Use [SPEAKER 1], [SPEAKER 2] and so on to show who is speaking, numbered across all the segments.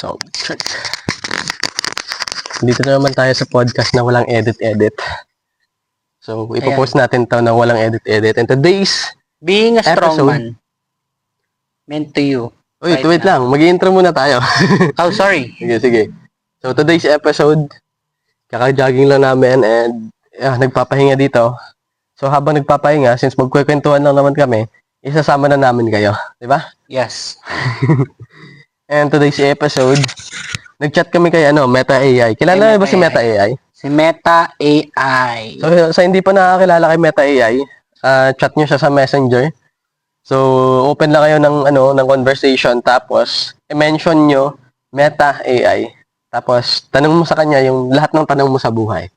[SPEAKER 1] So, check. Dito na naman tayo sa podcast na walang edit-edit. So, ipopost natin to na walang edit-edit. And today's
[SPEAKER 2] Being a strong
[SPEAKER 1] episode,
[SPEAKER 2] man meant to you.
[SPEAKER 1] wait
[SPEAKER 2] now.
[SPEAKER 1] lang. Mag-intro muna tayo.
[SPEAKER 2] Oh, sorry.
[SPEAKER 1] Sige. So, today's episode, kaka-jogging lang namin and nagpapahinga dito. So, habang nagpapahinga, since magkwekwentuhan lang naman kami, isasama na namin kayo. Di ba?
[SPEAKER 2] Yes.
[SPEAKER 1] And today's episode, nag-chat kami kay Meta AI. Kilala ba si Meta AI?
[SPEAKER 2] Si Meta AI.
[SPEAKER 1] So, sa hindi pa nakakilala kay Meta AI, chat nyo siya sa Messenger. So, open lang kayo ng conversation, tapos i-mention nyo Meta AI. Tapos, tanong mo sa kanya yung lahat ng tanong mo sa buhay.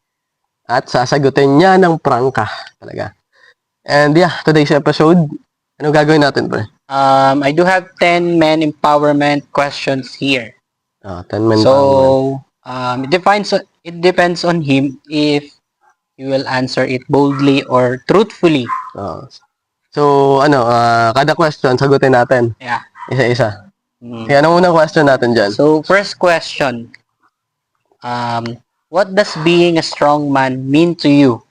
[SPEAKER 1] At sasagutin niya ng prangka talaga. And today's episode, ano gagawin natin, pre?
[SPEAKER 2] I do have 10 men empowerment questions here.
[SPEAKER 1] 10 men.
[SPEAKER 2] So, it depends on him if he will answer it boldly or truthfully.
[SPEAKER 1] So, kada question, sagutin natin.
[SPEAKER 2] Yeah.
[SPEAKER 1] Isa-isa. Kaya anong unang question natin dyan?
[SPEAKER 2] So, first question. What does being a strong man mean to you?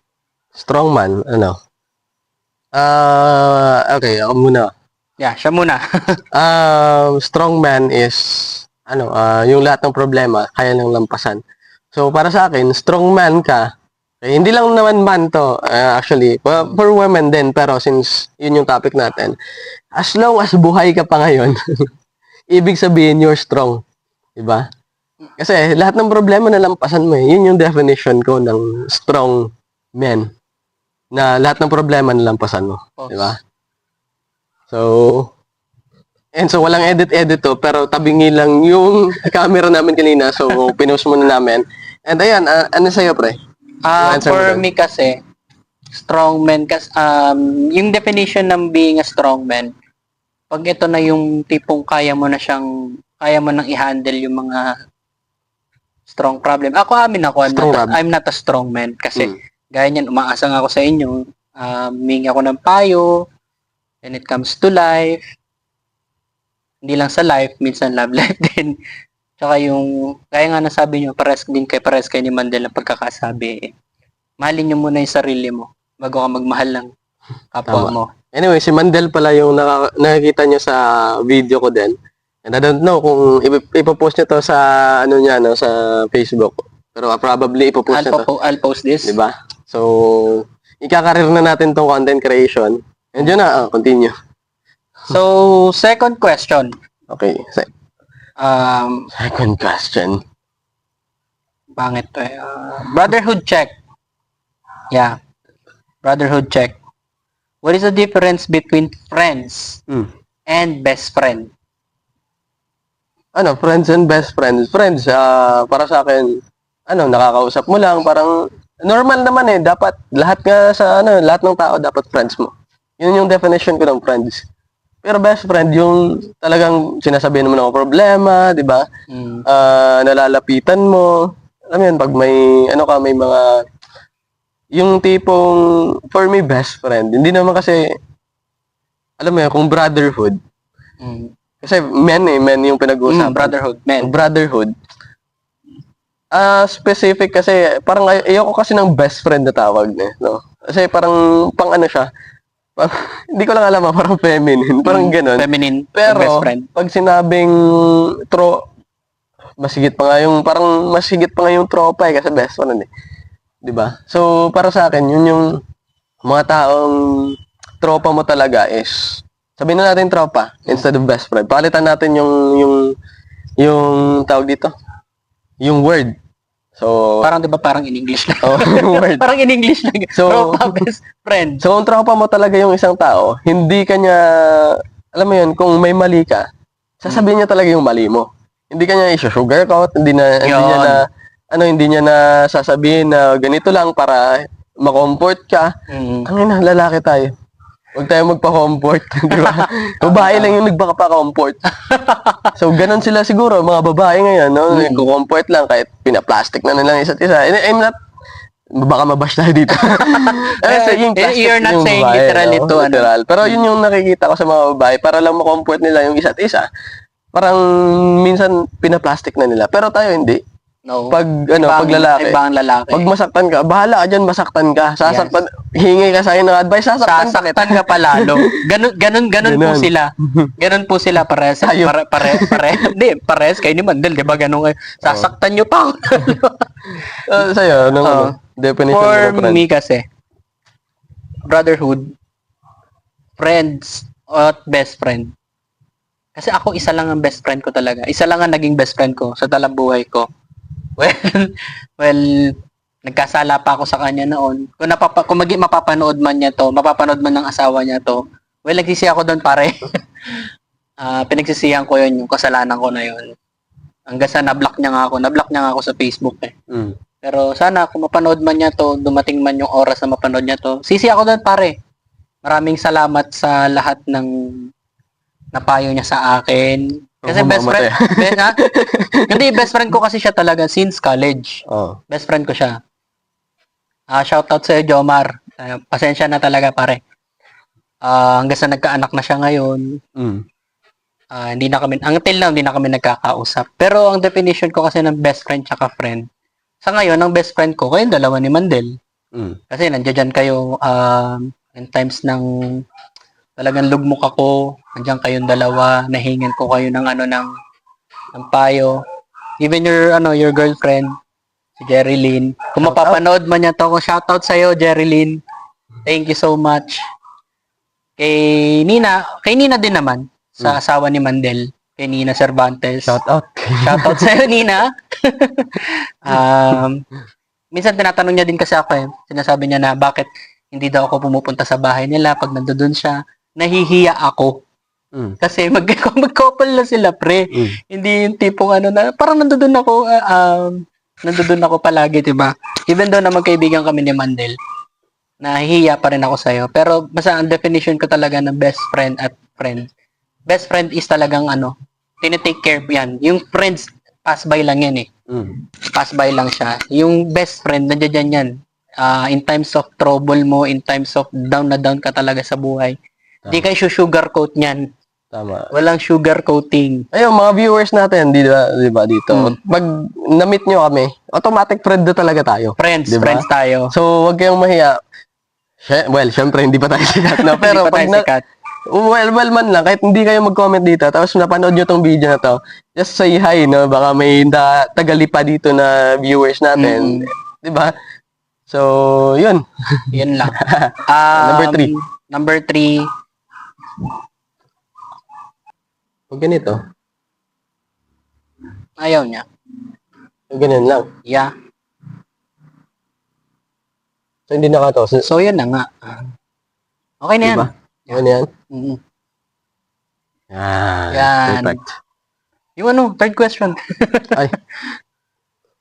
[SPEAKER 1] Strong man, okay, ako muna.
[SPEAKER 2] Yeah, siya muna.
[SPEAKER 1] Strong man is, yung lahat ng problema, kaya nang lampasan. So, para sa akin, strong man ka, hindi lang naman man to, actually, for women din, pero since yun yung topic natin, as long as buhay ka pa ngayon, ibig sabihin you're strong. Diba? Kasi lahat ng problema na lampasan mo, yun yung definition ko ng strong man. Na lahat ng problema na lampasan mo. Diba? So, walang edit-edit to, pero tabingi lang yung camera namin kanina, so pinost muna namin. And ayan, ano sa'yo, pre?
[SPEAKER 2] For me kasi, strong man, yung definition ng being a strong man, pag ito na yung tipong kaya mo nang i-handle yung mga strong problem. I'm not a strong man kasi gaya niyan, umaasa nga ako sa inyo, humingi ako ng payo when it comes to life. Hindi lang sa life, minsan love life din. Tsaka yung, kaya nga nasabi nyo, pares kayo ni Mandela pagkakasabi, mahalin nyo muna yung sarili mo bago ka magmahal ng kapwa mo.
[SPEAKER 1] Anyway, si Mandel pala yung nakikita nyo sa video ko din. And I don't know kung ipopost nyo to sa sa Facebook. Pero probably ipopost nyo to.
[SPEAKER 2] I'll post this.
[SPEAKER 1] Diba? So, ikakarir na natin tong content creation. And yun na, continue.
[SPEAKER 2] So, second question.
[SPEAKER 1] Okay. Second question.
[SPEAKER 2] Pangit to eh. Brotherhood check. Yeah. Brotherhood check. What is the difference between friends and best friend?
[SPEAKER 1] Friends and best friends. Friends, para sa akin, nakakausap mo lang, parang normal naman eh. Dapat, lahat ng tao dapat friends mo. Yun yung definition ko ng friends. Pero best friend, yung talagang sinasabihan mo ng problema, di ba? Nalalapitan mo. Alam mo yun, pag may mga, yung tipong, for me, best friend. Hindi naman kasi, alam mo yun, kung brotherhood. Kasi men yung pinag-uusapan. Brotherhood. Specific kasi, parang ayoko kasi ng best friend na tawag no? Kasi parang, siya, hindi ko lang alam, parang feminine. Parang ganun.
[SPEAKER 2] Feminine.
[SPEAKER 1] Pero,
[SPEAKER 2] best friend.
[SPEAKER 1] pag sinabing mas higit pa nga yung tropa kasi best friend eh. Diba? So, para sa akin, yun yung mga taong tropa mo talaga is, sabihin na natin tropa instead of best friend. Palitan natin yung tawag dito. Yung word. So,
[SPEAKER 2] parang 'di ba parang in English lang.
[SPEAKER 1] Yung word.
[SPEAKER 2] Parang in English lang.
[SPEAKER 1] So,
[SPEAKER 2] tropa, best friend.
[SPEAKER 1] So, kung tropa mo talaga yung isang tao, hindi kanya, alam mo yun, kung may mali ka, sasabihin niya talaga yung mali mo. Hindi kanya i-sugarcoat, hindi niya na sasabihin na ganito lang para ma-comfort ka. Ang lalaki tayo. Huwag tayo magpa-comfort, di ba? Babae lang yung nagpaka-comfort. So, ganun sila siguro, mga babae ngayon, no? Nag-comfort lang kahit pinaplastic na nilang isa't isa. I'm not, baka mabash tayo dito.
[SPEAKER 2] You're not saying babae, literally to
[SPEAKER 1] literal. Pero yun yung nakikita ko sa mga babae, para lang ma-comfort nila yung isa't isa. parang minsan pinaplastic na nila. Pero tayo hindi.
[SPEAKER 2] No.
[SPEAKER 1] Pag pag lalaki,
[SPEAKER 2] Ibang lalaki.
[SPEAKER 1] pag masaktan ka, bahala ka diyan, masaktan ka. Sasaktan, hingi ka sa akin ng advice, sasaktan ka.
[SPEAKER 2] Sasaktan ka pa lalo. Ganun po
[SPEAKER 1] Ganun.
[SPEAKER 2] sila. Ganun po sila pares.
[SPEAKER 1] Ayun.
[SPEAKER 2] Hindi, pares kayo ni Mandel, 'di ba? Ganun kayo. Sasaktan niyo pa ako.
[SPEAKER 1] Sa'yo, anong definition
[SPEAKER 2] For
[SPEAKER 1] mo ng friend?
[SPEAKER 2] me kasi, brotherhood, friends, at best friend. Kasi ako, isa lang ang best friend ko talaga. Isa lang ang naging best friend ko sa talang buhay ko. Well, nagkasala pa ako sa kanya noon. Kung mapapanood man niya to, mapapanood man ng asawa niya to, well, nagsisi ako doon pare. Pinagsisihan ko yun, yung kasalanan ko na yun. Hanggang sa na-block niya nga ako sa Facebook eh.
[SPEAKER 1] Mm.
[SPEAKER 2] Pero sana kung mapanood man niya to, dumating man yung oras na mapanood niya to, sisi ako doon pare. Maraming salamat sa lahat ng napayo niya sa akin. Kasi best friend, hindi, best friend ko kasi siya talaga since college.
[SPEAKER 1] Oh.
[SPEAKER 2] Best friend ko siya. Shoutout sa iyo, Jomar. Pasensya na talaga pare. Hanggang sa nagkaanak na siya ngayon,
[SPEAKER 1] Mm.
[SPEAKER 2] hindi na kami, until now, hindi na kami nagkakausap. Pero ang definition ko kasi ng best friend tsaka friend, sa ngayon, ang best friend ko, kayong dalawa ni Mandel.
[SPEAKER 1] Mm.
[SPEAKER 2] Kasi nandiyan kayo, in times ng talagang lugmok ako, nandiyan kayong dalawa, nahingin ko kayo ng ng payo. Even your girlfriend, si Jerilyn. Kung mapapanood man niya to, shoutout sa iyo, Jerilyn. Thank you so much. Kay Nina din naman, sa asawa ni Mandel, kay Nina Cervantes.
[SPEAKER 1] Shout out.
[SPEAKER 2] Shoutout sa iyo, Nina. Minsan tinatanong niya din kasi ako eh. Sinasabi niya na bakit hindi daw ako pumupunta sa bahay nila pag nandoon siya. Nahihiya ako.
[SPEAKER 1] Mm.
[SPEAKER 2] Kasi mag-couple na sila, pre.
[SPEAKER 1] Mm.
[SPEAKER 2] Hindi yung tipong na parang nandoon ako palagi, 'di ba? Even though na magkaibigan kami ni Mandel, nahihiya pa rin ako sa iyo. Pero basta ang definition ko talaga ng best friend at friend. Best friend is talagang tinitake care yan. Yung friends, pass by lang yan eh.
[SPEAKER 1] Mm.
[SPEAKER 2] Pass by lang siya. Yung best friend, nandiyan yan. In times of trouble mo, in times of down na down ka talaga sa buhay. Hindi kayo sugarcoat niyan.
[SPEAKER 1] Tama.
[SPEAKER 2] Walang sugarcoating.
[SPEAKER 1] Ayun, mga viewers natin, di ba dito? Pag na-meet nyo kami, automatic friend na talaga tayo.
[SPEAKER 2] Friends,
[SPEAKER 1] Di ba?
[SPEAKER 2] friends tayo.
[SPEAKER 1] So, wag kayong mahiya. Well, syempre, hindi pa tayo sikat na. Pero
[SPEAKER 2] Hindi pa
[SPEAKER 1] pag
[SPEAKER 2] tayo sikat.
[SPEAKER 1] well man lang, kahit hindi kayo mag-comment dito, tapos napanood nyo tong video na to, just say hi, no? Baka may tagali pa dito na viewers natin. Di ba? So, yun.
[SPEAKER 2] Yun lang.
[SPEAKER 1] Number 3.
[SPEAKER 2] Number 3.
[SPEAKER 1] Pag ganito,
[SPEAKER 2] Ayaw niya.
[SPEAKER 1] ganyan lang.
[SPEAKER 2] Yeah.
[SPEAKER 1] So, hindi nakato. So,
[SPEAKER 2] So, yun na nga. Okay na yan.
[SPEAKER 1] diba? Ano yan?
[SPEAKER 2] Mm.
[SPEAKER 1] Yan. Perfect.
[SPEAKER 2] Yung third question.
[SPEAKER 1] Ay.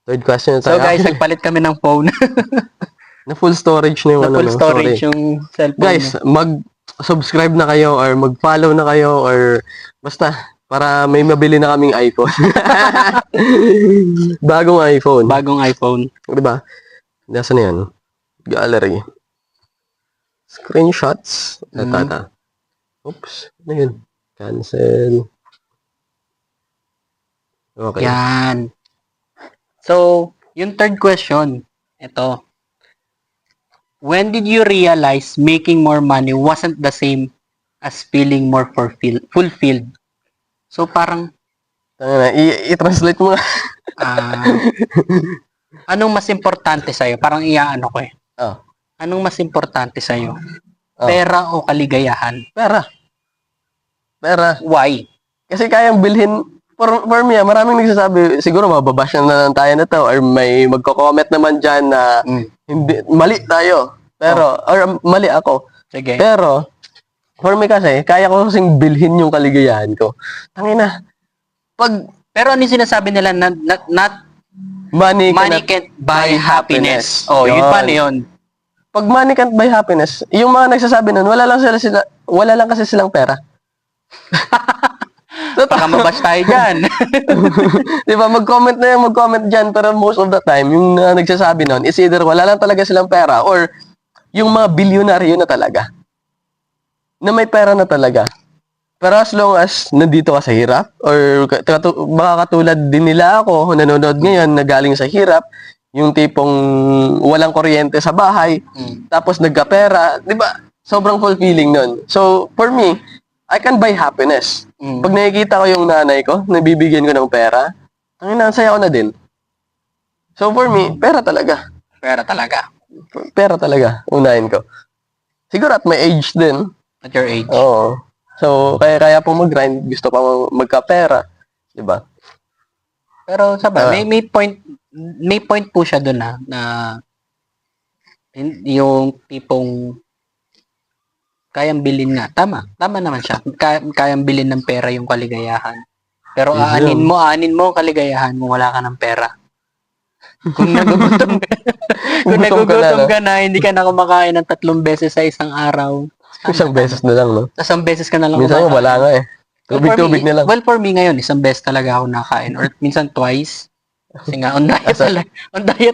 [SPEAKER 1] Third question na
[SPEAKER 2] So
[SPEAKER 1] tayo.
[SPEAKER 2] guys, nagpalit kami ng phone.
[SPEAKER 1] Na full storage na yung
[SPEAKER 2] Na full
[SPEAKER 1] no?
[SPEAKER 2] storage
[SPEAKER 1] Sorry.
[SPEAKER 2] yung cellphone.
[SPEAKER 1] Guys, mag-subscribe na kayo or mag-follow na kayo or basta para may mabili na kaming iPhone. Bagong iPhone.
[SPEAKER 2] Bagong iPhone.
[SPEAKER 1] Diba? Nasaan na yan? Gallery. Screenshots. Tata. Oops. Ano yun? Cancel. Okay.
[SPEAKER 2] Yan. So, yung third question, ito. When did you realize making more money wasn't the same as feeling more fulfilled? So, parang,
[SPEAKER 1] I-translate mo nga.
[SPEAKER 2] anong mas importante sa'yo? Parang iaano ko eh.
[SPEAKER 1] Oh.
[SPEAKER 2] Anong mas importante sa'yo?
[SPEAKER 1] Oh.
[SPEAKER 2] Pera o kaligayahan?
[SPEAKER 1] Pera.
[SPEAKER 2] Why?
[SPEAKER 1] Kasi kayang bilhin, for me, maraming nagsasabi, siguro mababash na lang tayo na to, or may magko-comment naman dyan na hindi, mali tayo. Pero, or mali ako.
[SPEAKER 2] Sige.
[SPEAKER 1] Pero, for me kasi, kaya ko kasing bilhin yung kaligayahan ko. Tangina,
[SPEAKER 2] Pero ano yung sinasabi nila na not
[SPEAKER 1] money
[SPEAKER 2] money
[SPEAKER 1] cannot
[SPEAKER 2] can't buy happiness.
[SPEAKER 1] happiness.
[SPEAKER 2] Oh, yun
[SPEAKER 1] Yun.
[SPEAKER 2] paano yun?
[SPEAKER 1] Pag money can't buy happiness, yung mga nagsasabi nun, wala lang kasi silang pera.
[SPEAKER 2] Baka mabash tayo dyan.
[SPEAKER 1] Di ba? Mag-comment dyan, pero most of the time, yung nagsasabi nun, is either wala lang talaga silang pera, or yung mga bilyonaryo na talaga. Na may pera na talaga. Pero as long as nandito ka sa hirap, or baka katulad din nila ako, nanonood ngayon, na galing sa hirap, yung tipong walang kuryente sa bahay, tapos nagkapera, di ba? Sobrang fulfilling nun. So, for me, I can buy happiness. Pag nakikita ko yung nanay ko, nabibigyan ko ng pera, ang saya ko na din. So, for me, pera talaga.
[SPEAKER 2] Pera talaga.
[SPEAKER 1] Pera talaga, unahin ko. Siguro at my age din.
[SPEAKER 2] At your age.
[SPEAKER 1] Oo. So, kaya po mag-grind, gusto pa magkapera, 'di ba?
[SPEAKER 2] Pero sabay, may point po siya doon na yung tipong kayang bilhin nga. Tama naman siya. Kayang bilhin ng pera yung kaligayahan. Pero aanin mo ang kaligayahan mo, wala ka ng pera. Kung nagugutom ka na, hindi ka na kumakain ng 3 beses sa isang araw.
[SPEAKER 1] Isang beses na lang, no?
[SPEAKER 2] Isang beses ka na lang
[SPEAKER 1] Minsan
[SPEAKER 2] kumakain.
[SPEAKER 1] wala nga eh. Tubig na lang.
[SPEAKER 2] Well, for me ngayon, isang beses talaga ako nakain. Or minsan twice. Kasi nga, on diet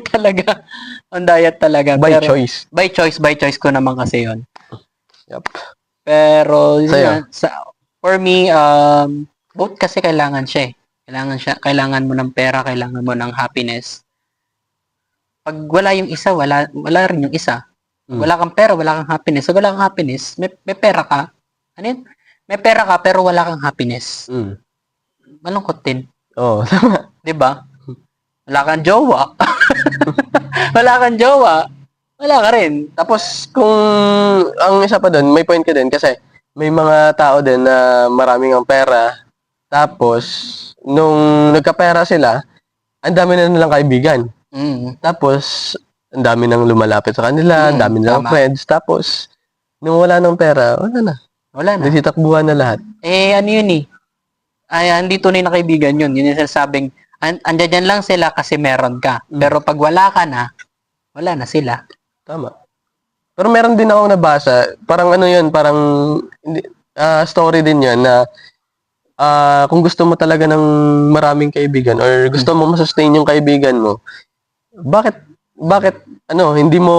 [SPEAKER 2] talaga. On diet talaga.
[SPEAKER 1] By
[SPEAKER 2] Pero,
[SPEAKER 1] choice.
[SPEAKER 2] By choice ko naman kasi yon.
[SPEAKER 1] Yep.
[SPEAKER 2] Pero, yun
[SPEAKER 1] Sa'yo?
[SPEAKER 2] nga, for me, both kasi kailangan siya eh. Kailangan mo ng pera, kailangan mo ng happiness. Pag wala yung isa, wala rin yung isa. Wala kang pera, wala kang happiness. So, wala kang happiness, may pera ka. Ano yun? May pera ka, pero wala kang happiness. Malungkot din.
[SPEAKER 1] Oo, tama.
[SPEAKER 2] 'Di ba? Wala kang jowa. Wala ka rin.
[SPEAKER 1] Tapos, kung ang isa pa doon, may point ka din kasi may mga tao din na maraming ang pera. Tapos, nung nagkapera sila, ang dami na nilang kaibigan. Tapos, ang dami nang lumalapit sa kanila, ang dami nilang friends. Tapos, nung wala ng pera, wala na. Nagsitakbuhan na lahat.
[SPEAKER 2] Ano yun eh? Ay, hindi tunay na kaibigan yun. Yun yung sinasabing, andyan lang sila kasi meron ka. Pero pag wala ka na, wala na sila.
[SPEAKER 1] Tama. Pero meron din akong nabasa, parang ano yun, parang story din yun na kung gusto mo talaga ng maraming kaibigan or gusto mo masustain yung kaibigan mo, bakit hindi mo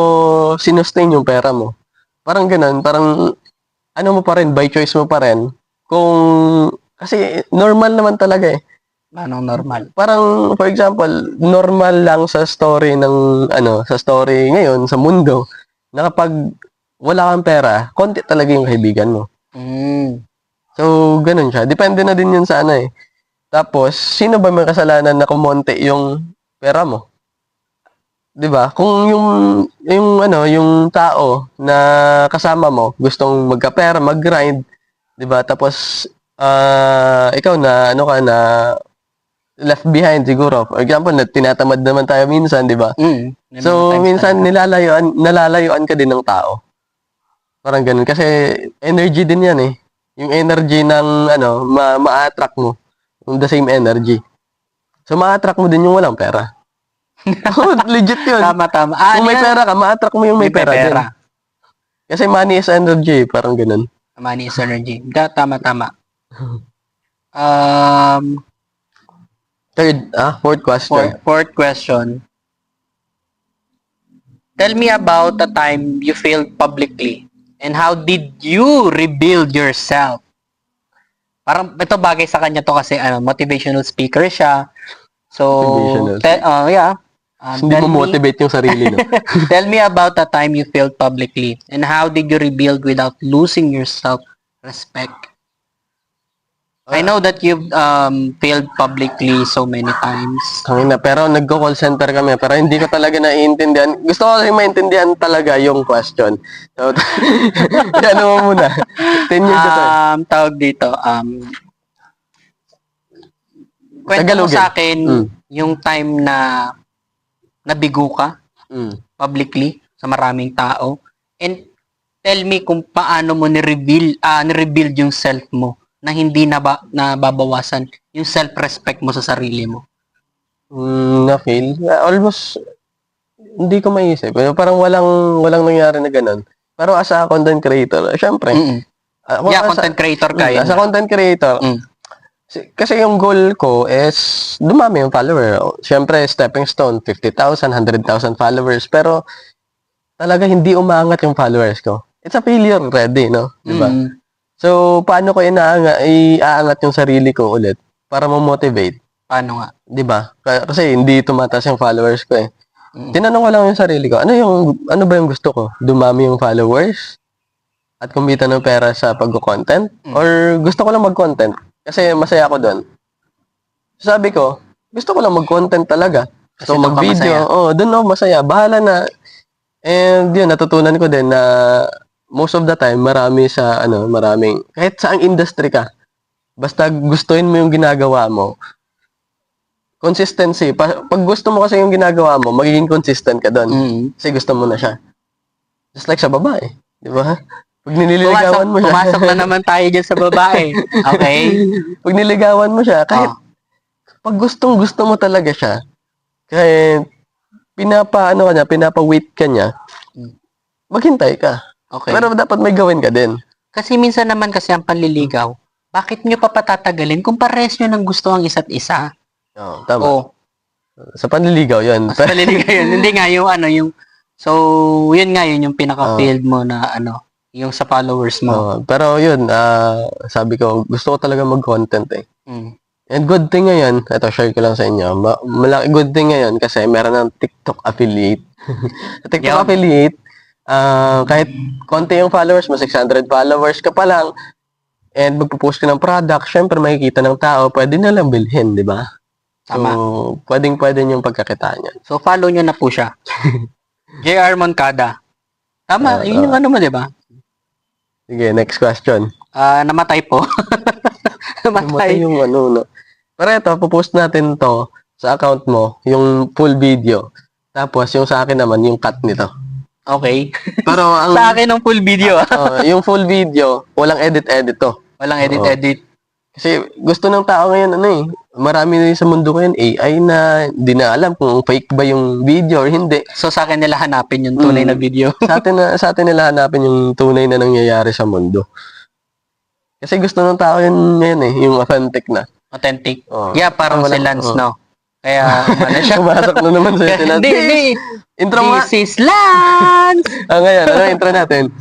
[SPEAKER 1] sinustain yung pera mo? Parang ganun, parang ano mo pa rin, by choice mo pa rin. Kasi normal naman talaga eh.
[SPEAKER 2] Anong normal?
[SPEAKER 1] Parang, for example, normal lang sa story sa story ngayon, sa mundo, na kapag wala kang pera, konti talaga yung kaibigan mo. So, ganun siya. Depende na din yun sa eh. Tapos, sino ba may kasalanan na kumonti yung pera mo? 'Di ba? Kung yung tao na kasama mo gustong magkapera, mag-grind, 'di ba? Tapos ikaw na na left behind siguro. For example, tinatamad naman tayo minsan, 'di ba? So minsan nalalayuan ka din ng tao. Parang ganun kasi energy din 'yan eh. Yung energy ng ma-attract mo, yung the same energy. So ma-attract mo din yung walang pera. Legit yun.
[SPEAKER 2] Tama.
[SPEAKER 1] Kung may pera ka, ma-attract mo yung may pera din. Kasi money is energy, parang ganun.
[SPEAKER 2] Money is energy. Tama.
[SPEAKER 1] Fourth question.
[SPEAKER 2] Fourth question. Tell me about the time you failed publicly and how did you rebuild yourself? Parang ito bagay sa kanya to kasi motivational speaker siya. So,
[SPEAKER 1] hindi mo motivate yung sarili, no?
[SPEAKER 2] Tell me about the time you failed publicly and how did you rebuild without losing your self-respect? I know that you've failed publicly so many times.
[SPEAKER 1] Pero nagko-call center kami, pero hindi ko talaga naiintindihan. Gusto ko kasi maintindihan talaga yung question. So, ano mo muna? 10 years ito.
[SPEAKER 2] Tawag dito, kwento mo sa akin yung time na nabigo ka publicly sa maraming tao and tell me kung paano mo ni-rebuild yung self mo na hindi nababawasan yung self-respect mo sa sarili mo.
[SPEAKER 1] Na-fail? Almost hindi ko maisip. Parang walang nangyari na ganun. Pero as a content creator, syempre.
[SPEAKER 2] Content creator ka yun.
[SPEAKER 1] As a content creator, kasi yung goal ko is dumami yung follower. Syempre, stepping stone, 50,000, 100,000 followers. Pero talaga hindi umangat yung followers ko. It's a failure already, no? Diba? So, paano ko iaangat yung sarili ko ulit para ma-motivate?
[SPEAKER 2] Paano nga?
[SPEAKER 1] 'Di ba? Kasi hindi tumataas yung followers ko eh.
[SPEAKER 2] Mm.
[SPEAKER 1] Tinanong ko lang yung sarili ko, ano ba yung gusto ko? Dumami yung followers at kumita ng pera sa pagko-content? Or gusto ko lang mag-content kasi masaya ako doon? Sabi ko, gusto ko lang mag-content talaga.
[SPEAKER 2] Kasi
[SPEAKER 1] So,
[SPEAKER 2] doon ka
[SPEAKER 1] mag-video.
[SPEAKER 2] masaya.
[SPEAKER 1] Oo, doon ako masaya. Bahala na. And yun, natutunan ko din na most of the time, maraming, kahit saang industry ka, basta gustuin mo yung ginagawa mo, consistency. Pag gusto mo kasi yung ginagawa mo, magiging consistent ka doon.
[SPEAKER 2] Mm.
[SPEAKER 1] Kasi gusto mo na siya. Just like sa babae. Di ba? Pag nililigawan mo siya.
[SPEAKER 2] Pumasok na naman tayo dyan sa babae. Okay?
[SPEAKER 1] Pag niligawan mo siya, kahit pag gusto mo talaga siya, kahit pinapa-wait ka niya, maghintay ka.
[SPEAKER 2] Okay.
[SPEAKER 1] Pero dapat may gawin ka din.
[SPEAKER 2] Kasi minsan naman kasi ang panliligaw, bakit nyo pa patatagalin kung pares nyo ng gusto ang isa't isa?
[SPEAKER 1] Oo, tama.
[SPEAKER 2] O,
[SPEAKER 1] Sa panliligaw yun.
[SPEAKER 2] mas panliligaw yun. Hindi nga so, yun nga yun yung pinaka-field mo na yung sa followers mo.
[SPEAKER 1] Pero yun, sabi ko, gusto ko talaga mag-content eh.
[SPEAKER 2] Mm.
[SPEAKER 1] And good thing ngayon, ito share ko lang sa inyo, malaki good thing ngayon kasi meron ng TikTok affiliate. TikTok affiliate, kahit konti yung followers mo, 600 followers ka pa lang, and magpo-post ka ng product, syempre makikita ng tao, pwede na lang bilhin, di ba?
[SPEAKER 2] Tama.
[SPEAKER 1] So, pwede yung pagkakitaan yan.
[SPEAKER 2] So, follow nyo na po siya. JR Moncada. Tama, yun yung mo, di ba?
[SPEAKER 1] Sige, next question.
[SPEAKER 2] Namatay po.
[SPEAKER 1] Namatay yung no. Pero ito, popost natin to sa account mo, yung full video. Tapos, yung sa akin naman, yung cut nito.
[SPEAKER 2] Okay.
[SPEAKER 1] Pero ang
[SPEAKER 2] sa akin ng full video.
[SPEAKER 1] yung full video, walang edit-edit to.
[SPEAKER 2] Walang edit-edit.
[SPEAKER 1] Kasi gusto ng tao ngayon, marami na sa mundo ngayon, AI na, di na alam kung fake ba yung video or hindi.
[SPEAKER 2] So, sa akin nila hanapin yung tunay na video.
[SPEAKER 1] sa atin nila hanapin yung tunay na nangyayari sa mundo. Kasi gusto ng tao yun ngayon yung authentic na.
[SPEAKER 2] Authentic.
[SPEAKER 1] Oh.
[SPEAKER 2] Yeah, parang si Lance, no? Kaya,
[SPEAKER 1] pumasok na naman sa si Lance.
[SPEAKER 2] Hindi.
[SPEAKER 1] Intro nga.
[SPEAKER 2] This is Lance!
[SPEAKER 1] Ngayon, intro natin?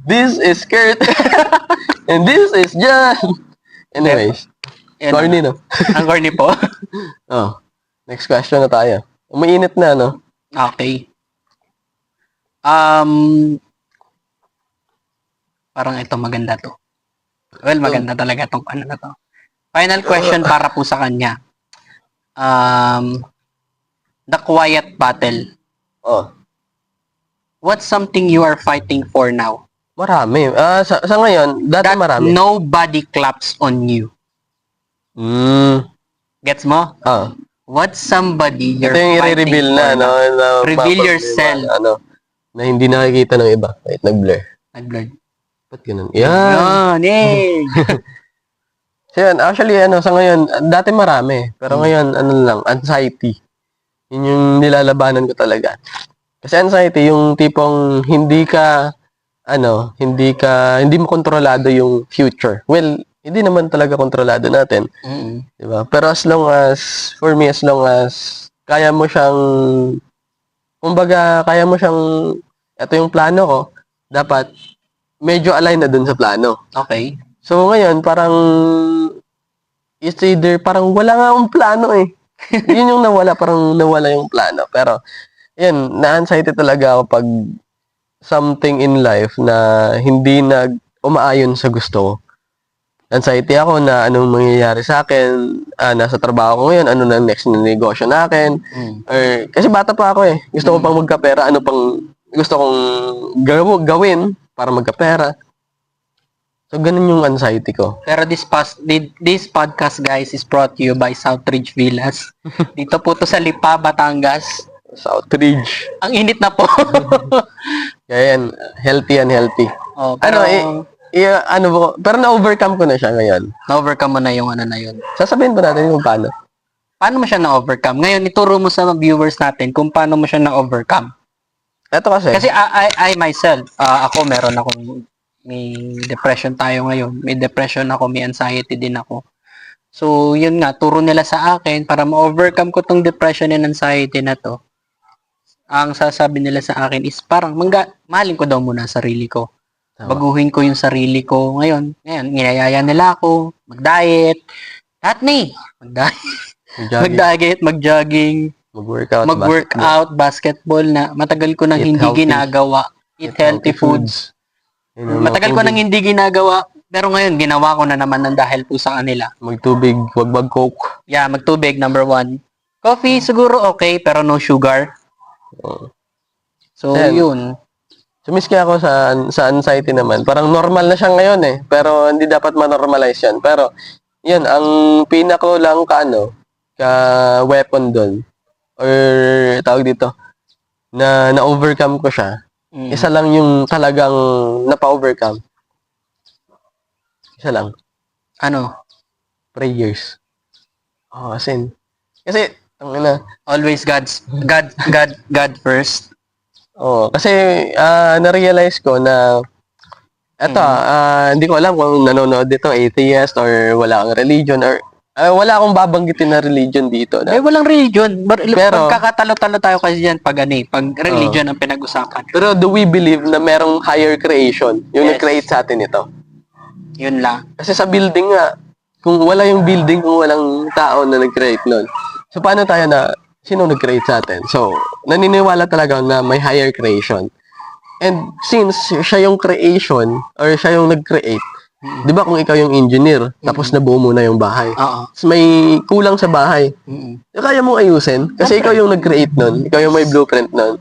[SPEAKER 1] This is Kurt. And this is John. Anyways. Corny, no?
[SPEAKER 2] Ang corny po.
[SPEAKER 1] Next question na tayo. Umiinit na, no?
[SPEAKER 2] Okay. Parang ito maganda to. Well, maganda talaga tong na to. Final question para po sa kanya. The Quiet Battle. What's something you are fighting for now?
[SPEAKER 1] Marami. Sa ngayon, dati marami.
[SPEAKER 2] Nobody claps on you. Gets mo? What's somebody you're
[SPEAKER 1] ito yung
[SPEAKER 2] fighting
[SPEAKER 1] i-reveal
[SPEAKER 2] for
[SPEAKER 1] na,
[SPEAKER 2] now? Reveal
[SPEAKER 1] mapag-
[SPEAKER 2] yourself.
[SPEAKER 1] Na hindi nakikita ng iba. Kahit nag-blur.
[SPEAKER 2] Nag-blur.
[SPEAKER 1] Ba't ganun? Yan.
[SPEAKER 2] Eh.
[SPEAKER 1] So yan, actually, sa ngayon, dati marami. Pero ngayon, anxiety. Yun yung nilalabanan ko talaga. Kasi anxiety, yung tipong hindi mo kontrolado yung future. Well, hindi naman talaga kontrolado natin. Diba? Pero for me, as long as kaya mo siyang, ito yung plano ko, dapat medyo align na dun sa plano.
[SPEAKER 2] Okay.
[SPEAKER 1] So, ngayon, parang it's either, parang wala nga akong plano eh. Yun yung parang nawala yung plano. Pero, yan, na-anxiety talaga ako pag something in life na hindi umaayon sa gusto ko. Anxiety ako na anong mangyayari sa akin, nasa trabaho ko ngayon, ano na next na negosyo na akin. Or, kasi bata pa ako eh. Gusto ko pang magkapera, ano pang gusto kong gawin para magkapera. So, ganun yung anxiety ko.
[SPEAKER 2] Pero this podcast, guys, is brought to you by Southridge Villas. Dito po to sa Lipa, Batangas.
[SPEAKER 1] Southridge.
[SPEAKER 2] Ang init na po.
[SPEAKER 1] Kaya yan, healthy and healthy.
[SPEAKER 2] Pero,
[SPEAKER 1] pero na-overcome ko na siya ngayon.
[SPEAKER 2] Na-overcome mo na yung na yun.
[SPEAKER 1] Sasabihin ba natin kung paano?
[SPEAKER 2] Paano mo siya na-overcome? Ngayon, ituro mo sa viewers natin kung paano mo siya na-overcome.
[SPEAKER 1] Ito kasi.
[SPEAKER 2] Kasi I myself, ako may depression tayo ngayon. May depression ako, may anxiety din ako. So, yun nga, turo nila sa akin para ma-overcome ko tong depression and anxiety na to. Ang sasabi nila sa akin is parang mahalin ko daw muna sarili ko.
[SPEAKER 1] Tama.
[SPEAKER 2] Baguhin ko yung sarili ko. Ngayon, niyayaya nila ako, mag-diet. Lahat ni. Mag-diet, mag-jogging,
[SPEAKER 1] Mag-workout,
[SPEAKER 2] mag-workout, basketball na matagal ko nang
[SPEAKER 1] Eat
[SPEAKER 2] hindi
[SPEAKER 1] healthy.
[SPEAKER 2] ginagawa. Eat healthy foods.
[SPEAKER 1] Yun ang mga
[SPEAKER 2] Matagal ko
[SPEAKER 1] tubig.
[SPEAKER 2] nang hindi ginagawa. Pero ngayon, ginawa ko na naman ng dahil po sa kanila.
[SPEAKER 1] Magtubig, wag mag-coke.
[SPEAKER 2] Yeah, magtubig, number 1. Coffee, siguro okay, pero no sugar.
[SPEAKER 1] Oo.
[SPEAKER 2] So,
[SPEAKER 1] Ayan.
[SPEAKER 2] yun.
[SPEAKER 1] Sumiski ako sa anxiety naman. Parang normal na siya ngayon eh. Pero hindi dapat ma-normalize yan. Pero, yun, ang pinako lang weapon doon. Or tawag dito, na-overcome ko siya.
[SPEAKER 2] Mm.
[SPEAKER 1] Isa lang yung talagang napa-overcome. Isa lang.
[SPEAKER 2] Ano?
[SPEAKER 1] Prayers. Oh, as in. Kasi,
[SPEAKER 2] Always God first.
[SPEAKER 1] oh, kasi na-realize ko na hindi ko alam kung nanonood dito atheist or wala kang religion or wala akong babanggitin na religion dito.
[SPEAKER 2] Eh, walang religion.
[SPEAKER 1] Pero-
[SPEAKER 2] Pagkakatalo-talo tayo kasi dyan pag religion ang pinag-usapan.
[SPEAKER 1] Pero do we believe na merong higher creation yung
[SPEAKER 2] Yes.
[SPEAKER 1] nag-create sa atin ito?
[SPEAKER 2] Yun lang.
[SPEAKER 1] Kasi sa building nga, kung wala yung building, kung walang tao na nag-create nun. So, paano tayo sino nag-create sa atin? So, naniniwala talaga na may higher creation. And since siya yung creation, or siya yung nag-create, di ba kung ikaw yung engineer, tapos nabuo mo na yung bahay.
[SPEAKER 2] Oo.
[SPEAKER 1] Tapos may kulang sa bahay. Kaya mong ayusin, kasi ikaw yung nag-create nun, ikaw yung may blueprint nun.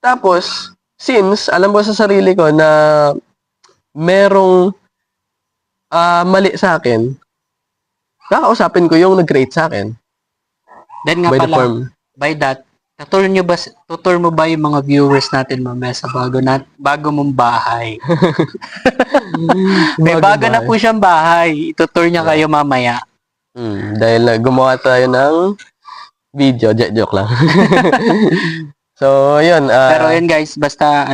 [SPEAKER 1] Tapos, since alam ko sa sarili ko na merong mali sa akin, kakausapin ko yung nag-create sa akin.
[SPEAKER 2] Then nga
[SPEAKER 1] By the
[SPEAKER 2] pala,
[SPEAKER 1] form.
[SPEAKER 2] by that, tutur mo ba yung mga viewers natin mamaya sa bago mong bahay? May bago na po siyang bahay. Itutur niya kayo mamaya.
[SPEAKER 1] Dahil gumawa tayo ng video, joke lang. So, yun.
[SPEAKER 2] Pero yun guys, basta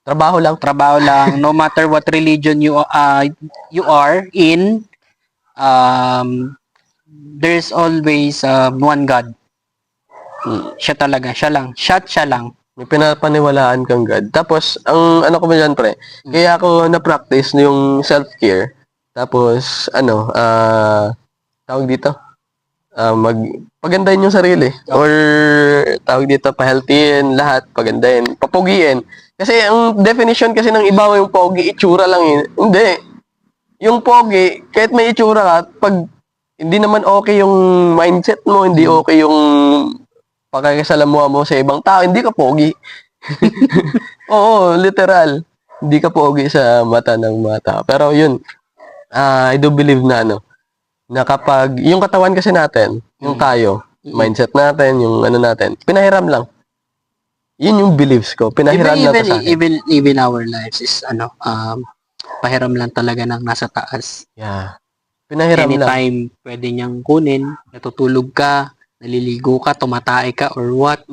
[SPEAKER 1] Trabaho lang.
[SPEAKER 2] trabaho lang, no matter what religion you are in, there's always one God. Siya talaga, siya lang.
[SPEAKER 1] May pinapaniwalaan kang God. Tapos, ang ano ko ba dyan, pre? Kaya ako na-practice yung self-care. Tapos, tawag dito, pagandahin yung sarili. Or, tawag dito, pahealthin lahat, pagandahin, papugiin. Kasi, ang definition kasi ng iba yung pogi, itsura lang yun. Hindi. Yung pogi, kahit may itsura ka, pag hindi naman okay yung mindset mo, hindi okay yung pakikisalamuha mo sa ibang tao, hindi ka pogi. Oo, literal. Hindi ka pogi sa mata ng mga tao. Pero yun, I do believe na kapag, yung katawan kasi natin, yung tayo, mindset natin, yung natin, pinahiram lang. Yun yung beliefs ko. Pinahiram lang to sa akin.
[SPEAKER 2] Even our lives is pahiram lang talaga ng nasa taas.
[SPEAKER 1] Yeah. Pinahiram lang.
[SPEAKER 2] Anytime pwede niyang kunin, natutulog ka, naliligo ka, tumatay ka, or what.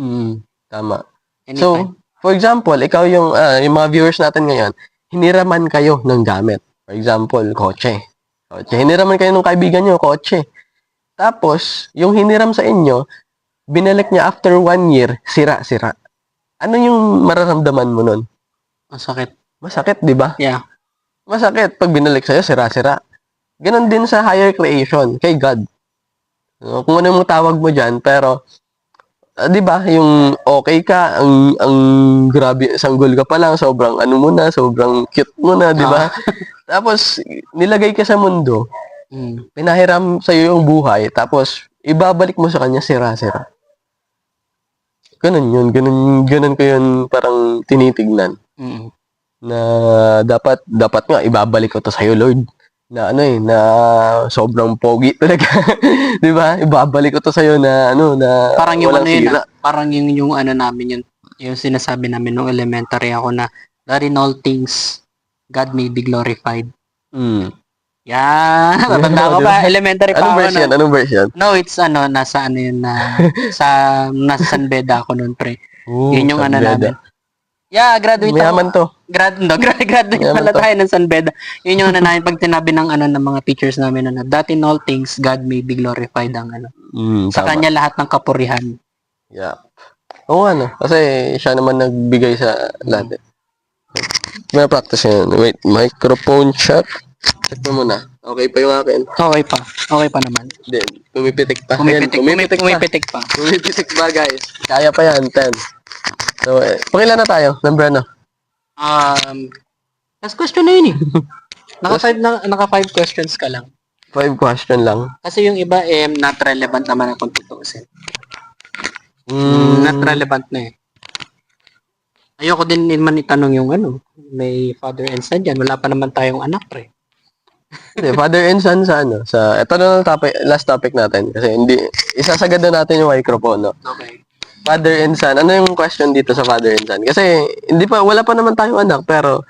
[SPEAKER 1] Tama.
[SPEAKER 2] Anytime.
[SPEAKER 1] So, for example, ikaw yung mga viewers natin ngayon, hiniraman kayo ng gamit. For example, kotse. Hiniraman kayo ng kaibigan nyo, kotse. Tapos, yung hiniram sa inyo, binalik niya after 1 year, sira-sira. Ano yung mararamdaman mo nun?
[SPEAKER 2] Masakit.
[SPEAKER 1] Masakit, di ba?
[SPEAKER 2] Yeah.
[SPEAKER 1] Masakit pag binalik sa'yo, sira-sira. Ganon din sa higher creation, kay God. Kung ano yung tawag mo dyan, pero, di ba, yung okay ka, ang grabe, sanggol ka pa lang, sobrang sobrang cute mo na, di ba? Tapos, nilagay ka sa mundo, pinahiram sa'yo yung buhay, tapos, ibabalik mo sa kanya, sira-sira. Ganun yun, ganun ko yun parang tinitignan. Na dapat nga, ibabalik ko to sa'yo, Lord. Na na sobrang pogi talaga. 'Di ba? Ibabalik ko to sa iyo na
[SPEAKER 2] parang yung
[SPEAKER 1] walang sira.
[SPEAKER 2] Parang yung namin yung sinasabi namin nung elementary ako na that in all things God may be glorified. Yeah, natanda ko pa elementary pa ako.
[SPEAKER 1] Anong version?
[SPEAKER 2] No, it's nasa yun nasa San Beda ako noon, pre. Yun yung namin. Yeah, graduate
[SPEAKER 1] Mayaman
[SPEAKER 2] ako. Graduate pala tayo ng San Beda. Yun yung namin pag tinabi ng ng mga teachers namin that in all things God may be glorified ang sa kanya lahat ng kapurihan.
[SPEAKER 1] Yeah. Oo kasi siya naman nagbigay sa lahat. May practice yan. Wait, microphone check. Check mo muna. Okay pa yung akin.
[SPEAKER 2] Okay pa. Okay pa naman.
[SPEAKER 1] Then, pumipitik pa.
[SPEAKER 2] Pumipitik,
[SPEAKER 1] Ayan,
[SPEAKER 2] pumipitik pa.
[SPEAKER 1] Pumipitik pa, guys. Kaya pa yan, 10. So, pakilan na tayo. Number ano?
[SPEAKER 2] Last question na yun eh. Naka 5 questions ka lang.
[SPEAKER 1] 5 question lang.
[SPEAKER 2] Kasi yung iba not relevant naman kung tutuusin. Not relevant na eh. Ayoko din naman itanong yung may father and son dyan. Wala pa naman tayong anak pre.
[SPEAKER 1] Hindi, father and son sa ano? Ito na lang last topic natin. Kasi isasagad na natin yung microphone, no?
[SPEAKER 2] Okay.
[SPEAKER 1] Father and son. Ano yung question dito sa father and son? Kasi wala pa naman tayong anak, pero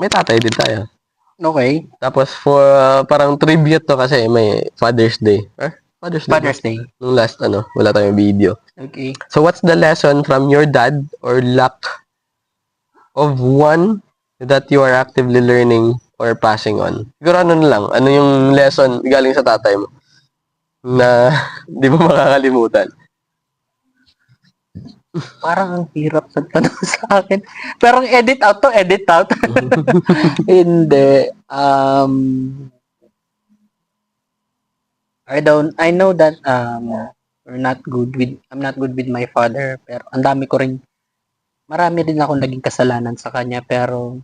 [SPEAKER 1] may tatay din tayo.
[SPEAKER 2] Okay.
[SPEAKER 1] Tapos for parang tribute to kasi may Father's Day.
[SPEAKER 2] Father's Day.
[SPEAKER 1] Nung last wala tayong video.
[SPEAKER 2] Okay.
[SPEAKER 1] So what's the lesson from your dad or lack of one that you are actively learning or passing on? Siguro ano na lang, ano yung lesson galing sa tatay mo na di mo makakalimutan?
[SPEAKER 2] Parang ang hirap sa tanong sa akin. Pero edit out. Hindi. I know that I'm not good with my father, pero ang dami ko rin, marami din akong naging kasalanan sa kanya, pero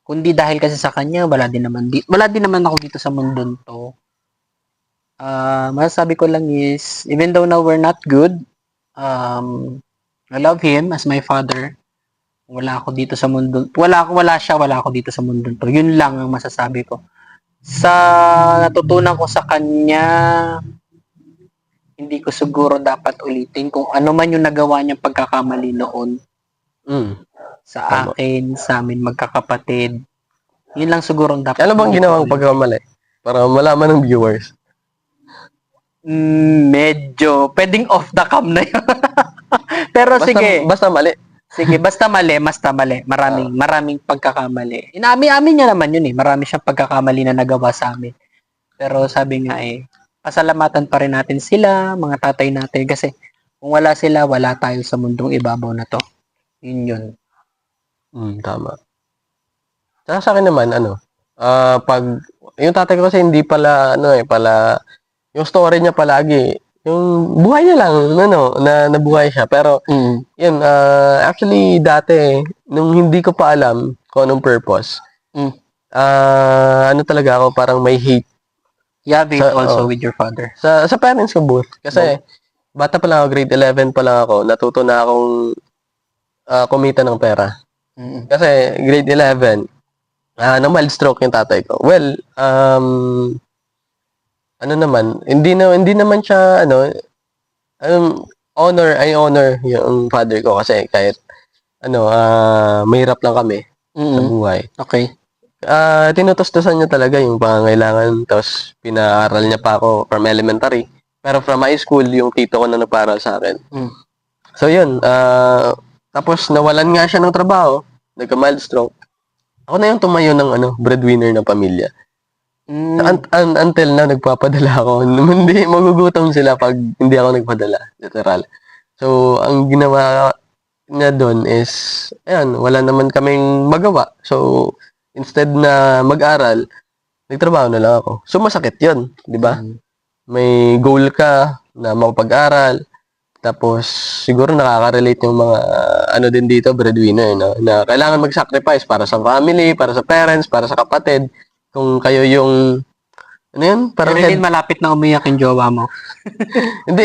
[SPEAKER 2] kundi dahil kasi sa kanya, wala din naman ako dito sa mundong to. Masasabi ko lang is, even though now we're not good, I love him as my father. Wala ako dito sa mundo. Wala ako dito sa mundo to. Yun lang ang masasabi ko. Sa natutunan ko sa kanya, hindi ko siguro dapat ulitin kung ano man yung nagawa niyang pagkakamali noon. Sa akin, sa amin magkakapatid. Yun lang siguro ang dapat.
[SPEAKER 1] Ano bang ginawang pagkakamali? Para malaman ng viewers.
[SPEAKER 2] Medyo pwedeng off the cam na yun. Pero sige.
[SPEAKER 1] Basta mali.
[SPEAKER 2] Sige, basta mali. Maraming pagkakamali. Inaamin niya naman yun eh. Marami siyang pagkakamali na nagawa sa amin. Pero sabi nga pasalamatan pa rin natin sila, mga tatay natin. Kasi kung wala sila, wala tayo sa mundong ibabaw na to. Yun.
[SPEAKER 1] Tama. Sa akin naman, pag, yung tatay ko kasi hindi pala, yung story niya palagi, yung buhay niya lang, na nabuhay siya. Pero, yun, actually, dati, nung hindi ko pa alam kung anong purpose, talaga ako, parang may hate.
[SPEAKER 2] You have it also with your father?
[SPEAKER 1] Sa parents ko, both. Kasi, bata pa lang ako, grade 11 pa lang ako, natuto na akong kumita ng pera. Kasi, grade 11, mild stroke yung tatay ko. Well, hindi naman siya, I honor yung father ko kasi kahit, mahirap lang kami sa buhay.
[SPEAKER 2] Okay.
[SPEAKER 1] Tinutustusan niya talaga yung pangangailangan, tapos pinaaral niya pa ako from elementary. Pero from high school, yung tito ko na nagparal sa akin. So yun, tapos nawalan nga siya ng trabaho, nagka-mild stroke. Ako na yung tumayo ng breadwinner ng pamilya. Until na nagpapadala ako. Hindi, magugutom sila pag hindi ako nagpadala. Literal. So, ang ginawa niya doon is, wala naman kaming magawa. So, instead na mag-aral, nagtrabaho na lang ako. So, masakit yun. Di ba? May goal ka na makapag-aral. Tapos, siguro nakaka-relate yung mga, din dito, breadwinner, no? Na kailangan mag-sacrifice para sa family, para sa parents, para sa kapatid. Kung kayo yung parang
[SPEAKER 2] head, malapit na umiyak yung jowa mo.
[SPEAKER 1] Hindi,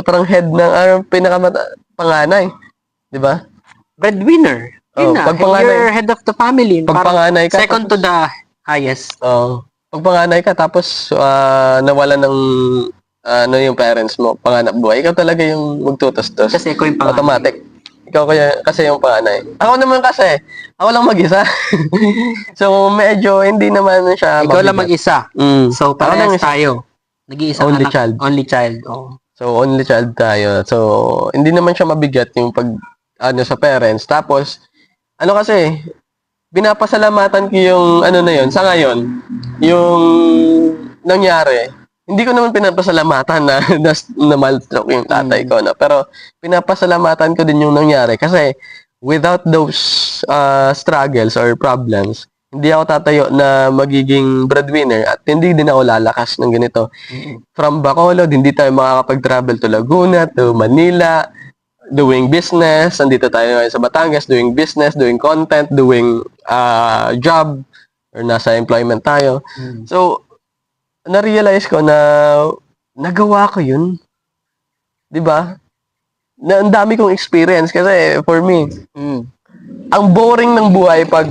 [SPEAKER 1] parang head ng panganay. 'Di ba?
[SPEAKER 2] Breadwinner.
[SPEAKER 1] Pag panganay,
[SPEAKER 2] you're head of the family.
[SPEAKER 1] Pag panganay ka,
[SPEAKER 2] second to the highest.
[SPEAKER 1] Pag panganay ka tapos nawala ng yung parents mo, panganap buhay, ikaw talaga yung magtutustos.
[SPEAKER 2] Kasi ikaw yung panganay.
[SPEAKER 1] Automatic. Ikaw kasi yung panganay. Ako naman kasi, ako lang mag-isa. So, medyo hindi naman siya
[SPEAKER 2] ikaw lang mag-isa. So, parehas tayo. Nag-iisa
[SPEAKER 1] only
[SPEAKER 2] anak.
[SPEAKER 1] Child.
[SPEAKER 2] Only child. Oh.
[SPEAKER 1] So, only child tayo. So, hindi naman siya mabigat yung sa parents. Tapos, kasi, binapasalamatan ko yung na yun, sa ngayon, yung nangyari, hindi ko naman pinapasalamatan na mild stroke yung tatay ko, no? Pero pinapasalamatan ko din yung nangyari kasi without those struggles or problems, hindi ako tatayo na magiging breadwinner at hindi din ako lalakas ng ganito. From Bacolod, hindi tayo makakapag-travel to Laguna, to Manila, doing business. Andito tayo ngayon sa Batangas, doing business, doing content, doing job, or nasa employment tayo. So, na-realize ko na nagawa ko yun. 'Di ba? Na ang dami kong experience kasi for me, ang boring ng buhay pag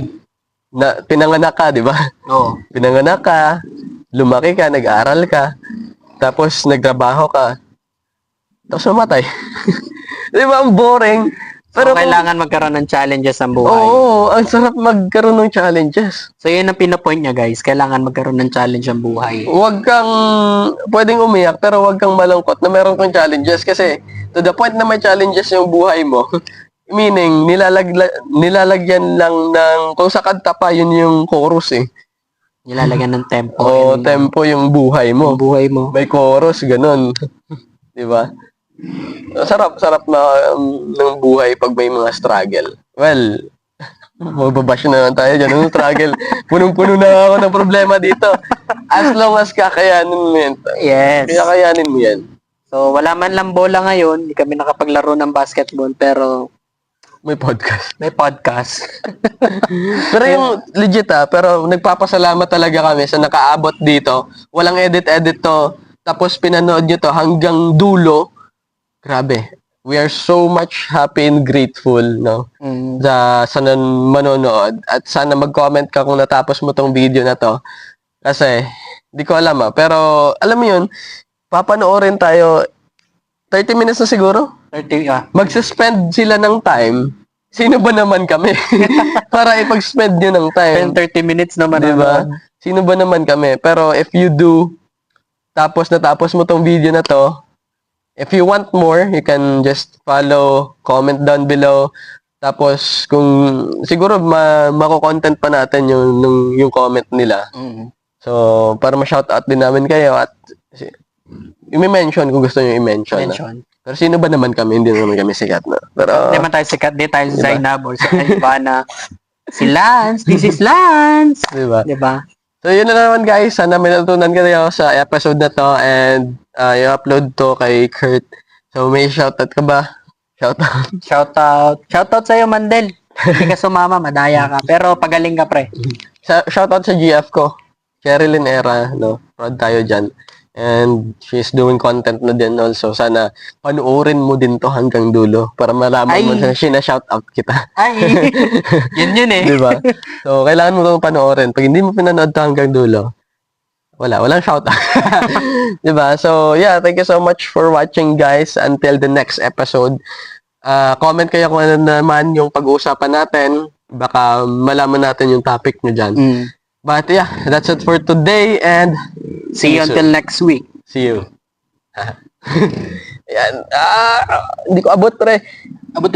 [SPEAKER 1] pinanganak ka, 'di ba?
[SPEAKER 2] Oo.
[SPEAKER 1] Pinanganak ka, lumaki ka, nag-aral ka, tapos nagtrabaho ka, tapos mamatay. 'Di ba? Ang boring.
[SPEAKER 2] Pero
[SPEAKER 1] Pero
[SPEAKER 2] kailangan magkaroon ng challenges ang buhay.
[SPEAKER 1] oo, ang sarap magkaroon ng challenges.
[SPEAKER 2] So, yun ang pinapoint niya, guys. Kailangan magkaroon ng challenge ang buhay.
[SPEAKER 1] Huwag kang pwedeng umiyak pero huwag kang malungkot na meron kang challenges kasi to the point na may challenges yung buhay mo. Meaning, nilalagyan lang ng, kung sa kanta pa, yun yung chorus eh.
[SPEAKER 2] Nilalagyan ng tempo.
[SPEAKER 1] O
[SPEAKER 2] and
[SPEAKER 1] tempo yung buhay mo.
[SPEAKER 2] yung buhay mo.
[SPEAKER 1] May chorus, ganun. Di ba? Sarap ng buhay pag may mga struggle. Well, mababash na naman tayo dyan. Yung struggle, punong-puno na ako ng problema dito. As long as kakayanin mo yan.
[SPEAKER 2] Yes.
[SPEAKER 1] Kakayanin mo yan.
[SPEAKER 2] So, wala man lang bola ngayon. Hindi kami nakapaglaro ng basketball, pero
[SPEAKER 1] May podcast.
[SPEAKER 2] may podcast.
[SPEAKER 1] Pero yung legit pero nagpapasalamat talaga kami sa nakaabot dito. Walang edit-edit to. Tapos pinanood nyo to hanggang dulo. Grabe. We are so much happy and grateful, no? Sa manonood. At sana mag-comment ka kung natapos mo tong video na to. Kasi, di ko alam pero alam mo yun, papanoorin tayo 30 minutes na siguro.
[SPEAKER 2] 30,
[SPEAKER 1] Magsuspend sila ng time. Sino ba naman kami? Para ipag-spend nyo ng time.
[SPEAKER 2] 30 minutes naman.
[SPEAKER 1] Diba? Sino ba naman kami? Pero if you do, tapos natapos mo tong video na to, if you want more, you can just follow, comment down below. Tapos, kung siguro mako-content pa natin yung comment nila. So, para ma-shoutout din namin kayo at i-mention kung gusto nyo i-mention.
[SPEAKER 2] Mention.
[SPEAKER 1] Pero sino ba naman kami? Hindi naman kami sikat na. Pero,
[SPEAKER 2] Hindi naman tayo sikat. Hindi tayo si
[SPEAKER 1] Diba?
[SPEAKER 2] Zainab or sa Ivana. Si Lance. This is Lance.
[SPEAKER 1] diba?
[SPEAKER 2] Diba?
[SPEAKER 1] So, yun na naman guys. Sana may natutunan kayo sa episode na to and i-upload to kay Kurt. So, may shoutout ka ba? Shoutout.
[SPEAKER 2] Shoutout sa'yo, Mandel. Hindi ka sumama, madaya ka. Pero pagaling ka, pre.
[SPEAKER 1] Shoutout sa GF ko. Sherilyn Era, no? Proud tayo dyan. And she's doing content na din also. Sana panuorin mo din to hanggang dulo para malaman mo na sina-shoutout kita.
[SPEAKER 2] Ay, yun eh.
[SPEAKER 1] Diba? So, kailangan mo itong panoorin. Pag hindi mo pinanood to hanggang dulo, walang shoutout. Diba? So, yeah, thank you so much for watching, guys. Until the next episode. Comment kayo kung ano naman yung pag-uusapan natin. Baka malaman natin yung topic nyo dyan. But yeah, that's it for today and
[SPEAKER 2] See you until next week.
[SPEAKER 1] see you. Yan. Hindi ko abot, pre.
[SPEAKER 2] Abot